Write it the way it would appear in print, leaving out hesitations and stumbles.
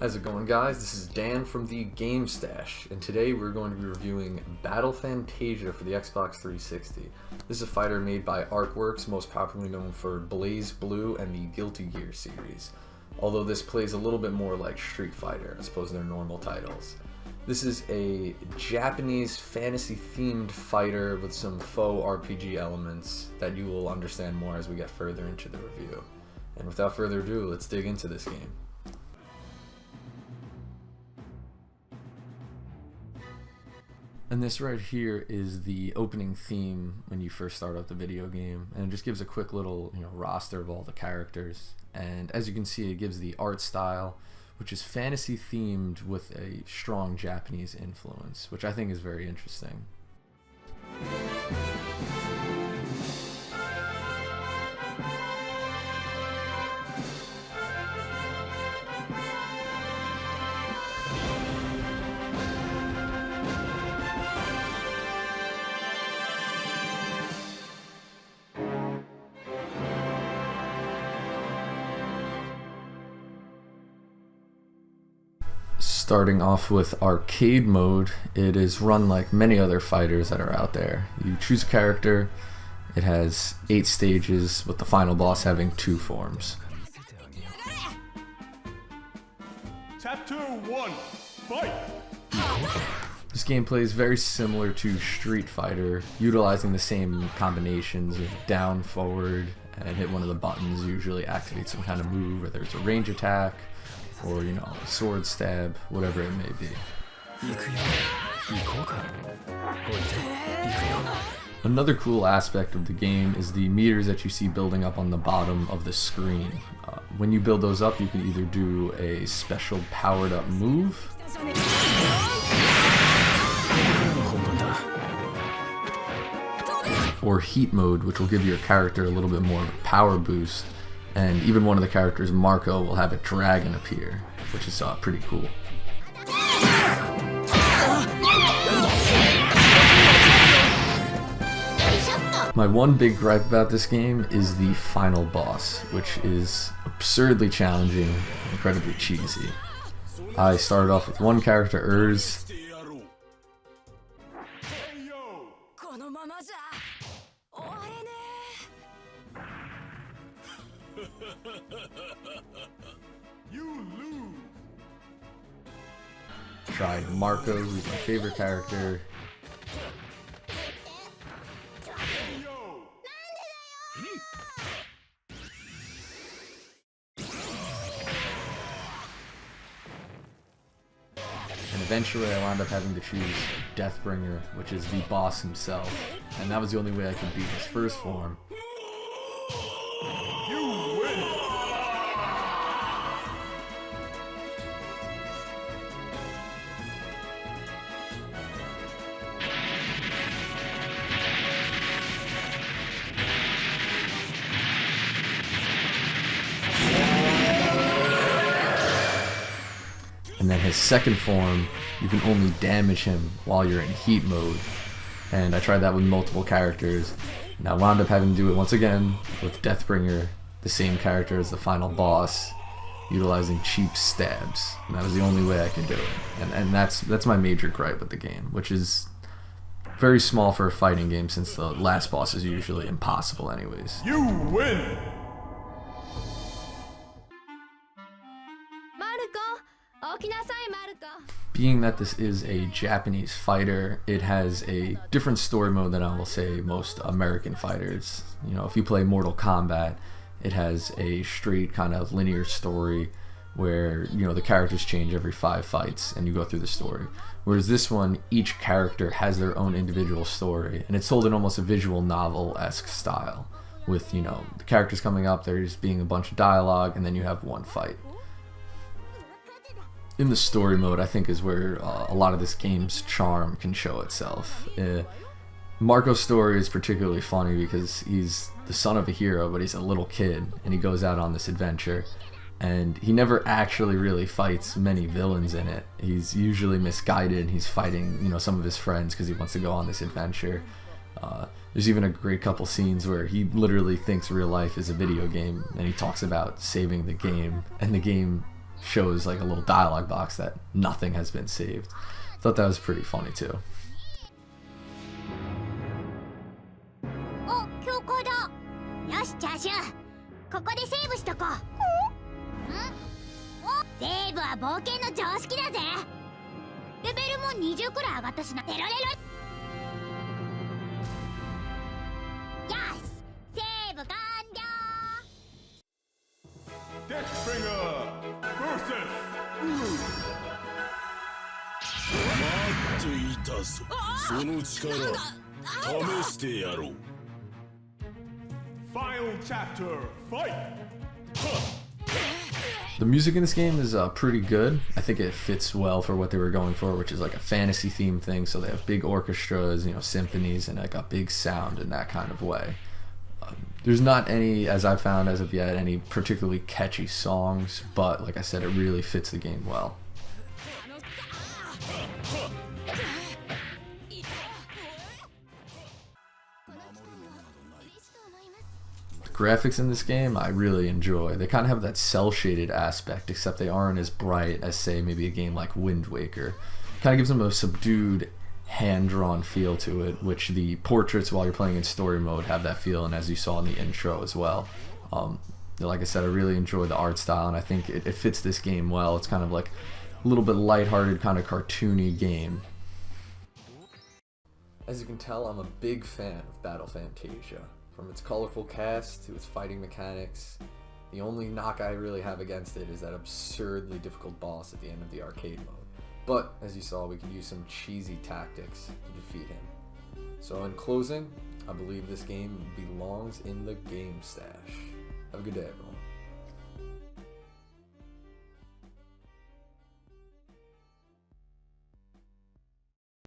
How's it going, guys? This is Dan from the Game Stash, and today we're going to be reviewing Battle Fantasia for the Xbox 360. This is a fighter made by Artworks, most popularly known for Blaze Blue and the Guilty Gear series, although this plays a little bit more like Street Fighter as opposed to their normal titles. This is a Japanese fantasy-themed fighter with some faux RPG elements that you will understand more as we get further into the review. And without further ado, let's dig into this game. And this right here is the opening theme when you first start up the video game, and it just gives a quick little roster of all the characters. And as you can see, it gives the art style, which is fantasy themed with a strong Japanese influence, which I think is very interesting. Starting off with arcade mode, it is run like many other fighters that are out there. You choose a character, it has 8 stages, with the final boss having 2 forms. Chapter 1, fight! This gameplay is very similar to Street Fighter, utilizing the same combinations of down, forward, and hit one of the buttons usually activates some kind of move, whether it's a range attack, or a sword stab, whatever it may be. Another cool aspect of the game is the meters that you see building up on the bottom of the screen. When you build those up, you can either do a special powered up move, or heat mode, which will give your character a little bit more of a power boost. And even one of the characters, Marco, will have a dragon appear, which is pretty cool. My one big gripe about this game is the final boss, which is absurdly challenging, incredibly cheesy. I started off with one character, Urs. You lose! Tried Marco, who's my favorite character. And eventually I wound up having to choose Deathbringer, which is the boss himself. And that was the only way I could beat his first form. You win! And then his second form, you can only damage him while you're in heat mode. And I tried that with multiple characters, and I wound up having to do it once again with Deathbringer, the same character as the final boss, utilizing cheap stabs. And that was the only way I could do it. And that's my major gripe with the game, which is very small for a fighting game since the last boss is usually impossible anyways. You win! Being that this is a Japanese fighter, it has a different story mode than I will say most American fighters. If you play Mortal Kombat, it has a straight kind of linear story where, the characters change every 5 fights and you go through the story. Whereas this one, each character has their own individual story, and it's told in almost a visual novel-esque style with, the characters coming up, there's being a bunch of dialogue, and then you have one fight. In the story mode, I think, is where a lot of this game's charm can show itself. Marco's story is particularly funny because he's the son of a hero, but he's a little kid, and he goes out on this adventure, and he never actually really fights many villains in it. He's usually misguided, and he's fighting, some of his friends because he wants to go on this adventure. There's even a great couple scenes where he literally thinks real life is a video game, and he talks about saving the game, and the game shows like a little dialogue box that nothing has been saved. Thought that was pretty funny too. お、教会だ。よし、チャーシュー。ここでセーブしとこう。ん？お、セーブは冒険の常識だぜ。レベルも20くらい上がったしな。テロレロ。よし、セーブ完了。 Deathbringer versus Ulu. 待っていたぞ。その力試してやろう。 Final chapter, fight! The music in this game is pretty good. I think it fits well for what they were going for, which is like a fantasy theme thing. So they have big orchestras, you know, symphonies, and like a big sound in that kind of way. There's not any, as I've found as of yet, any particularly catchy songs, but like I said, it really fits the game well. Graphics in this game I really enjoy. They kind of have that cell shaded aspect, except they aren't as bright as, say, maybe a game like Wind Waker. Kind of gives them a subdued, hand-drawn feel to it, which the portraits while you're playing in story mode have that feel, and as you saw in the intro as well. Like I said, I really enjoy the art style, and I think it fits this game well. It's kind of like a little bit lighthearted, kind of cartoony game. As you can tell, I'm a big fan of Battle Fantasia. From its colorful cast to its fighting mechanics, the only knock I really have against it is that absurdly difficult boss at the end of the arcade mode. But, as you saw, we can use some cheesy tactics to defeat him. So in closing, I believe this game belongs in the game stash. Have a good day, everyone.